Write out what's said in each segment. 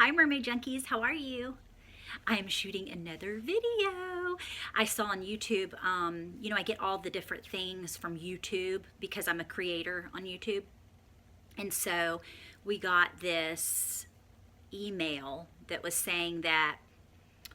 Hi Mermaid Junkies, how are you? I am shooting another video. I saw on YouTube, I get all the different things from YouTube because I'm a creator on YouTube. And so we got this email that was saying that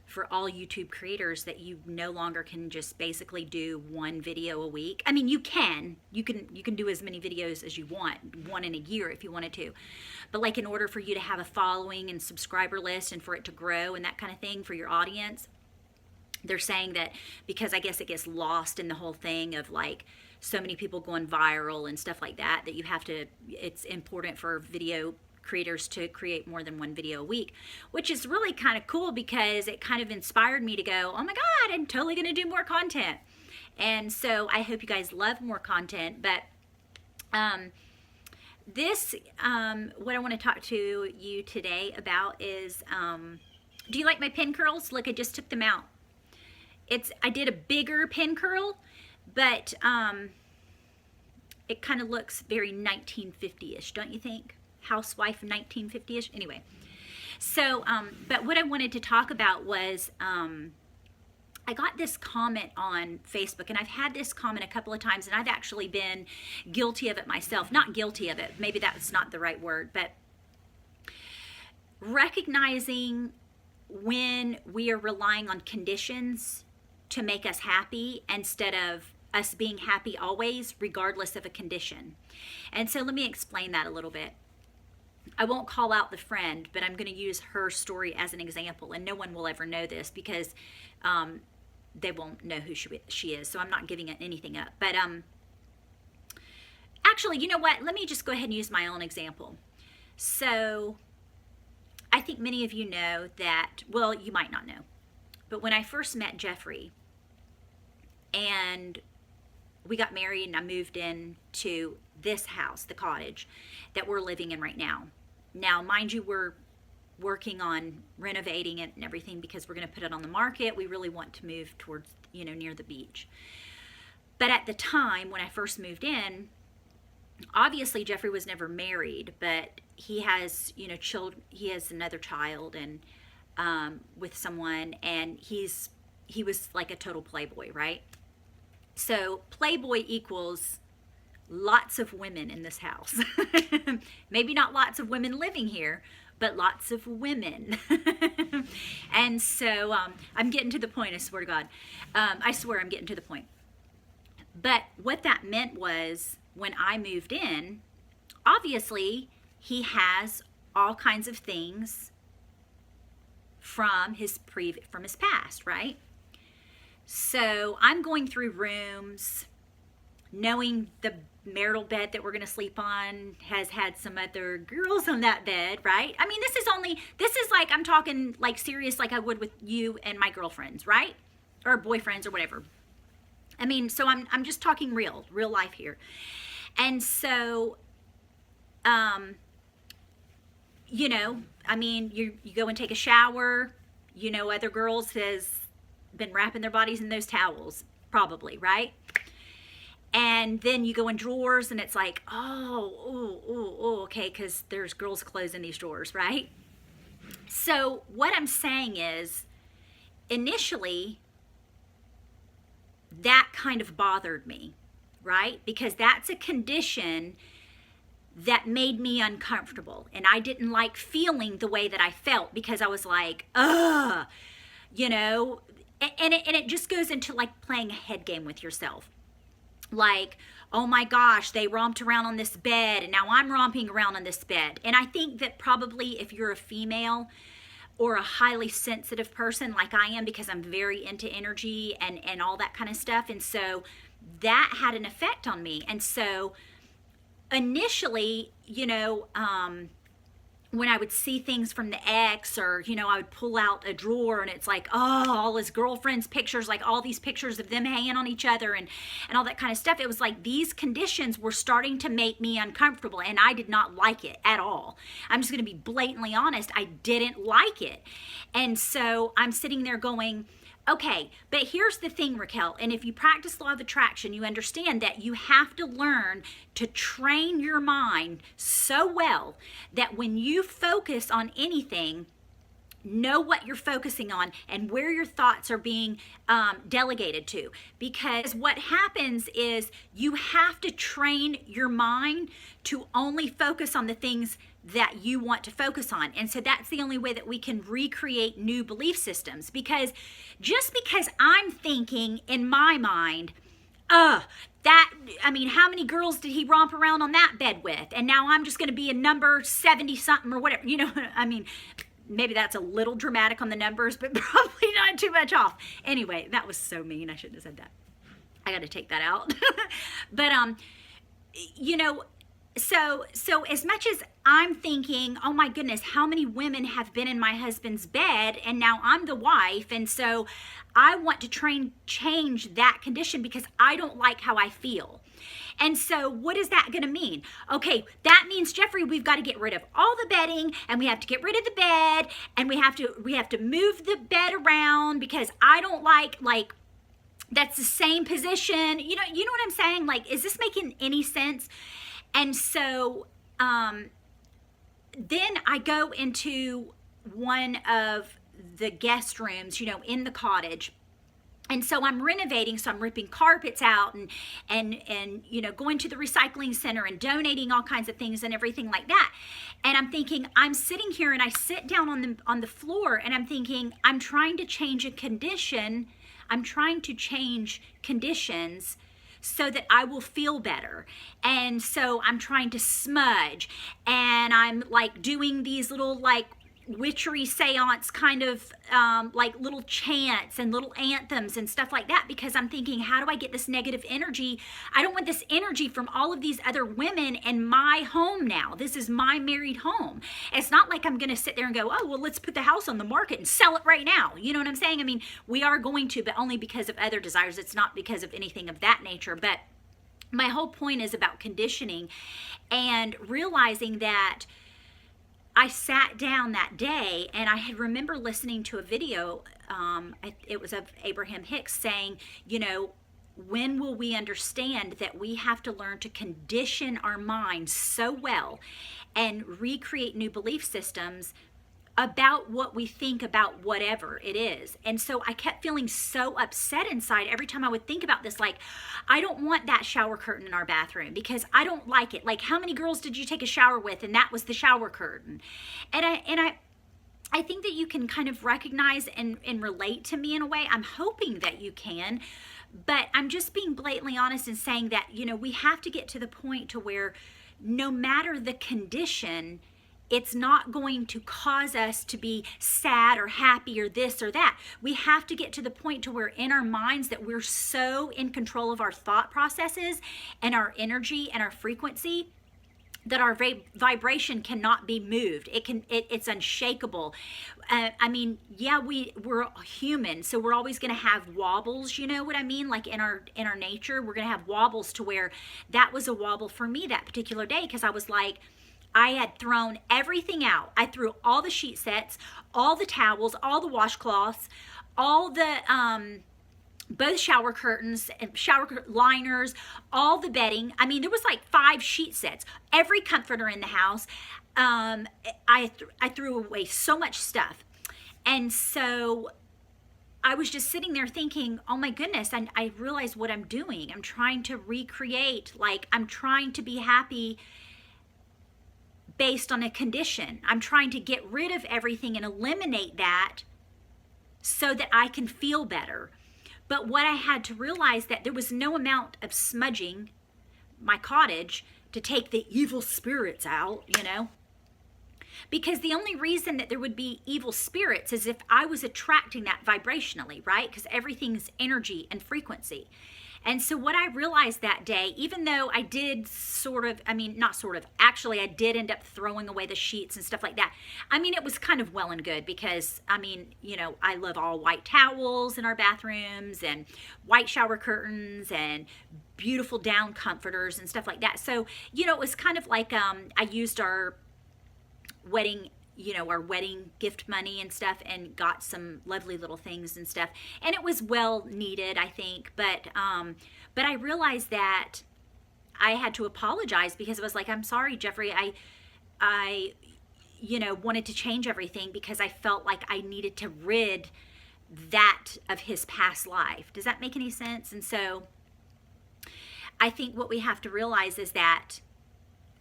for all YouTube creators that you no longer can just basically do one video a week. I mean, you can do as many videos as you want, one in a year if you wanted to. But like in order for you to have a following and subscriber list and for it to grow and that kind of thing for your audience, they're saying that because I guess it gets lost in the whole thing of like so many people going viral and stuff like that, that you have to, it's important for video creators to create more than one video a week, which is really kind of cool because it kind of inspired me to go, oh my God, I'm totally going to do more content. And so I hope you guys love more content. But what I want to talk to you today about is, do you like my pin curls? Look, I just took them out. I did a bigger pin curl, but it kind of looks very 1950-ish, don't you think? Housewife 1950-ish. Anyway, so but what I wanted to talk about was I got this comment on Facebook, and I've had this comment a couple of times, and I've actually been guilty of it myself. Not guilty of it, maybe that's not the right word, but recognizing when we are relying on conditions to make us happy instead of us being happy always, regardless of a condition. And so let me explain that a little bit. I won't call out the friend, but I'm going to use her story as an example, and no one will ever know this because they won't know who she is, so I'm not giving anything up. But actually, you know what? Let me just go ahead and use my own example. So I think many of you know that, well, you might not know, but when I first met Jeffrey and we got married and I moved in to this house, the cottage that we're living in right now. Now, mind you, we're working on renovating it and everything because we're going to put it on the market. We really want to move towards, near the beach. But at the time when I first moved in, obviously Jeffrey was never married, but he has, children. He has another child and with someone, and he was like a total playboy, right? So playboy equals lots of women in this house. Maybe not lots of women living here, but lots of women. And so I'm getting to the point, I swear to God. I swear I'm getting to the point. But what that meant was when I moved in, obviously he has all kinds of things from his past, right? So I'm going through rooms, knowing the marital bed that we're going to sleep on has had some other girls on that bed, right? I mean, this is like, I'm talking like serious, like I would with you and my girlfriends, right? Or boyfriends or whatever. I mean, so I'm just talking real life here. And so, I mean, you go and take a shower, other girls has been wrapping their bodies in those towels, probably, right? And then you go in drawers and it's like, okay, because there's girls' clothes in these drawers, right? So what I'm saying is, initially, that kind of bothered me, right? Because that's a condition that made me uncomfortable. And I didn't like feeling the way that I felt because I was like, and it just goes into like playing a head game with yourself. Like, oh my gosh, they romped around on this bed and now I'm romping around on this bed. And I think that probably if you're a female or a highly sensitive person like I am, because I'm very into energy and all that kind of stuff, and so that had an effect on me. And so initially, when I would see things from the ex, or I would pull out a drawer and it's like, all his girlfriend's pictures, like all these pictures of them hanging on each other and all that kind of stuff. It was like these conditions were starting to make me uncomfortable, and I did not like it at all. I'm just going to be blatantly honest. I didn't like it. And so I'm sitting there going, Okay, but here's the thing, Raquel, and if you practice law of attraction, you understand that you have to learn to train your mind so well that when you focus on anything, know what you're focusing on and where your thoughts are being delegated to. Because what happens is you have to train your mind to only focus on the things that you want to focus on. And so that's the only way that we can recreate new belief systems. Because just because I'm thinking in my mind, how many girls did he romp around on that bed with? And now I'm just going to be a number 70 something or whatever. Maybe that's a little dramatic on the numbers, but probably not too much off. Anyway, that was so mean. I shouldn't have said that. I got to take that out. But, so as much as I'm thinking, oh my goodness, how many women have been in my husband's bed and now I'm the wife. And so I want to change that condition because I don't like how I feel. And so what is that going to mean? Okay, that means, Jeffrey, we've got to get rid of all the bedding and we have to get rid of the bed and we have to move the bed around because I don't like that's the same position. You know what I'm saying? Like, is this making any sense? And so then I go into one of the guest rooms, in the cottage. And so I'm renovating, so I'm ripping carpets out and going to the recycling center and donating all kinds of things and everything like that. And I'm thinking, I'm sitting here and I sit down on the floor and I'm thinking, I'm trying to change a condition. I'm trying to change conditions so that I will feel better. And so I'm trying to smudge and I'm like doing these little like witchery seance kind of like little chants and little anthems and stuff like that, because I'm thinking, how do I get this negative energy? I don't want this energy from all of these other women in my home now. This is my married home. It's not like I'm going to sit there and go, oh, well, let's put the house on the market and sell it right now. You know what I'm saying? I mean, we are going to, but only because of other desires. It's not because of anything of that nature. But my whole point is about conditioning and realizing that I sat down that day and I had remember listening to a video, it was of Abraham Hicks saying, when will we understand that we have to learn to condition our minds so well and recreate new belief systems about what we think about whatever it is. And so I kept feeling so upset inside every time I would think about this, like, I don't want that shower curtain in our bathroom because I don't like it. Like, how many girls did you take a shower with and that was the shower curtain? And I think that you can kind of recognize and relate to me in a way. I'm hoping that you can, but I'm just being blatantly honest and saying that, we have to get to the point to where no matter the condition, it's not going to cause us to be sad or happy or this or that. We have to get to the point to where in our minds that we're so in control of our thought processes and our energy and our frequency that our vibration cannot be moved. It's unshakable. We're human, so we're always going to have wobbles. You know what I mean? Like in our nature, we're going to have wobbles, to where that was a wobble for me that particular day, because I was like, I had thrown everything out. I threw all the sheet sets, all the towels, all the washcloths, all the both shower curtains, shower liners, all the bedding. I mean, there was like 5 sheet sets, every comforter in the house. I threw away so much stuff. And so I was just sitting there thinking, oh my goodness, I realized what I'm doing. I'm trying to recreate, like I'm trying to be happy based on a condition. I'm trying to get rid of everything and eliminate that so that I can feel better. But what I had to realize, that there was no amount of smudging my cottage to take the evil spirits out, because the only reason that there would be evil spirits is if I was attracting that vibrationally, right? Because everything's energy and frequency. And so what I realized that day, even though I did actually I did end up throwing away the sheets and stuff like that. I mean, it was kind of well and good, because I love all white towels in our bathrooms and white shower curtains and beautiful down comforters and stuff like that. So, it was kind of like I used our wedding gift money and stuff and got some lovely little things and stuff. And it was well needed, I think. But I realized that I had to apologize, because I was like, I'm sorry, Jeffrey. wanted to change everything because I felt like I needed to rid that of his past life. Does that make any sense? And so I think what we have to realize is that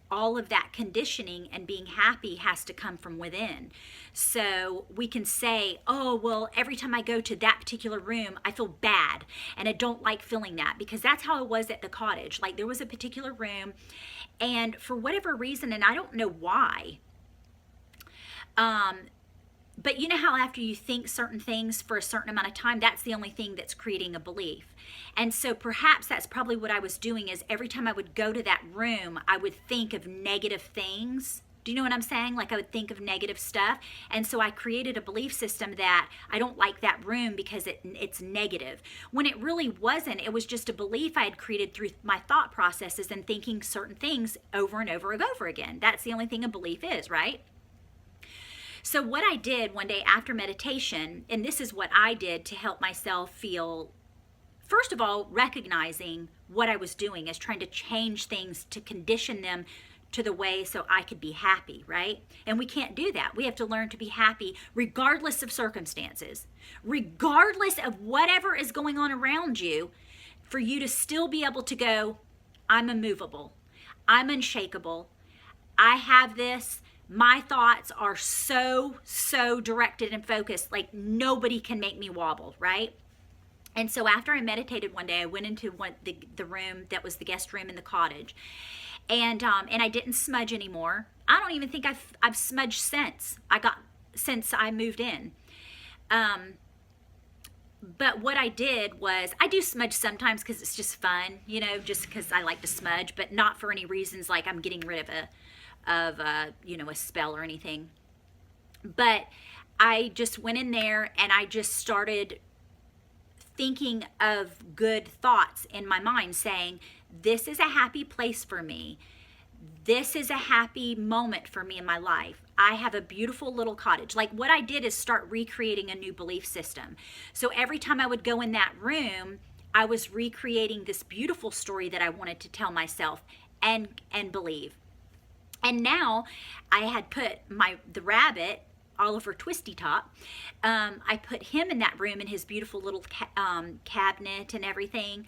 all of that conditioning and being happy has to come from within. So we can say, oh, well, every time I go to that particular room, I feel bad and I don't like feeling that, because that's how it was at the cottage. Like, there was a particular room, and for whatever reason, and I don't know why, but you know how after you think certain things for a certain amount of time, that's the only thing that's creating a belief. And so perhaps that's probably what I was doing, is every time I would go to that room, I would think of negative things. Do you know what I'm saying? Like, I would think of negative stuff. And so I created a belief system that I don't like that room because it's negative. When it really wasn't. It was just a belief I had created through my thought processes and thinking certain things over and over and over again. That's the only thing a belief is, right? So what I did one day after meditation, and this is what I did to help myself feel, first of all, recognizing what I was doing is trying to change things to condition them to the way so I could be happy, right? And we can't do that. We have to learn to be happy regardless of circumstances, regardless of whatever is going on around you, for you to still be able to go, I'm immovable, I'm unshakable, I have this. My thoughts are so directed and focused, like nobody can make me wobble, right? And so after I meditated one day, I went into the room that was the guest room in the cottage, and I didn't smudge anymore. I don't even think I've smudged since I moved in. But what I did was, I do smudge sometimes because it's just fun, just because I like to smudge, but not for any reasons like I'm getting rid of a spell or anything. But I just went in there and I just started thinking of good thoughts in my mind, saying, this is a happy place for me. This is a happy moment for me in my life. I have a beautiful little cottage. Like, what I did is start recreating a new belief system. So every time I would go in that room, I was recreating this beautiful story that I wanted to tell myself and believe. And now I had put the rabbit, Oliver Twisty Top, I put him in that room in his beautiful little cabinet and everything,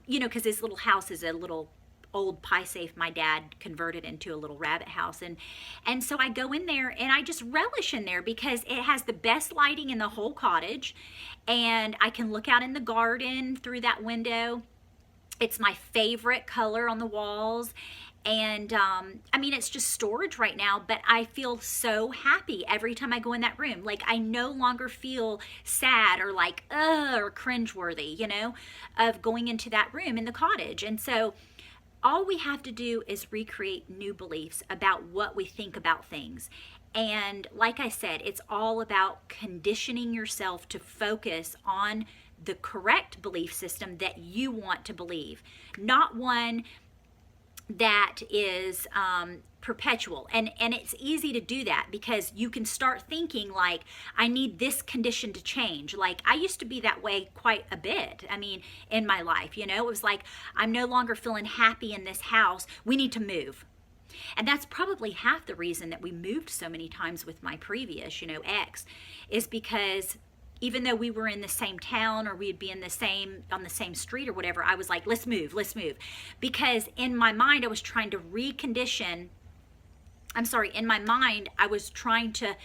because his little house is a little old pie safe my dad converted into a little rabbit house. And so I go in there and I just relish in there because it has the best lighting in the whole cottage, and I can look out in the garden through that window. It's my favorite color on the walls. And it's just storage right now, but I feel so happy every time I go in that room. Like, I no longer feel sad or like, or cringeworthy, of going into that room in the cottage. And so all we have to do is recreate new beliefs about what we think about things. And like I said, it's all about conditioning yourself to focus on the correct belief system that you want to believe, not one that is perpetual. And it's easy to do that because you can start thinking like, I need this condition to change. Like, I used to be that way quite a bit. In my life, it was like, I'm no longer feeling happy in this house. We need to move. And that's probably half the reason that we moved so many times with my previous, ex, is because even though we were in the same town or we'd be on the same street or whatever, I was like, let's move. Because in my mind, I was trying to in my mind, I was trying to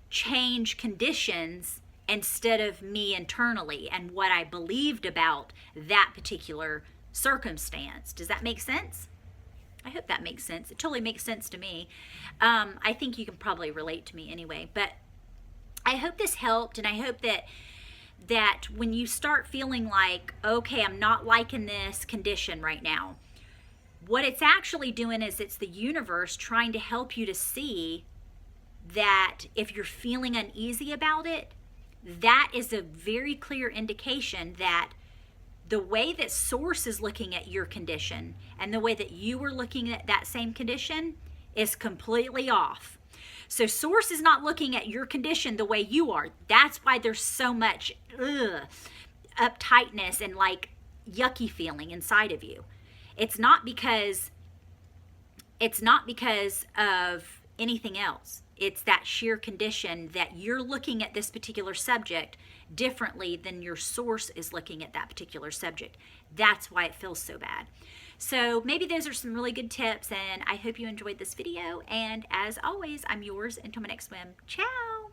change conditions instead of me internally and what I believed about that particular circumstance. Does that make sense? I hope that makes sense. It totally makes sense to me. I think you can probably relate to me anyway, but I hope this helped, and I hope that when you start feeling like, okay, I'm not liking this condition right now, what it's actually doing is it's the universe trying to help you to see that if you're feeling uneasy about it, that is a very clear indication that the way that Source is looking at your condition and the way that you are looking at that same condition is completely off. So Source is not looking at your condition the way you are. That's why there's so much uptightness and like yucky feeling inside of you. It's not because of anything else. It's that sheer condition that you're looking at this particular subject differently than your source is looking at that particular subject. That's why it feels so bad. So maybe those are some really good tips, and I hope you enjoyed this video. And as always, I'm yours until my next swim. Ciao!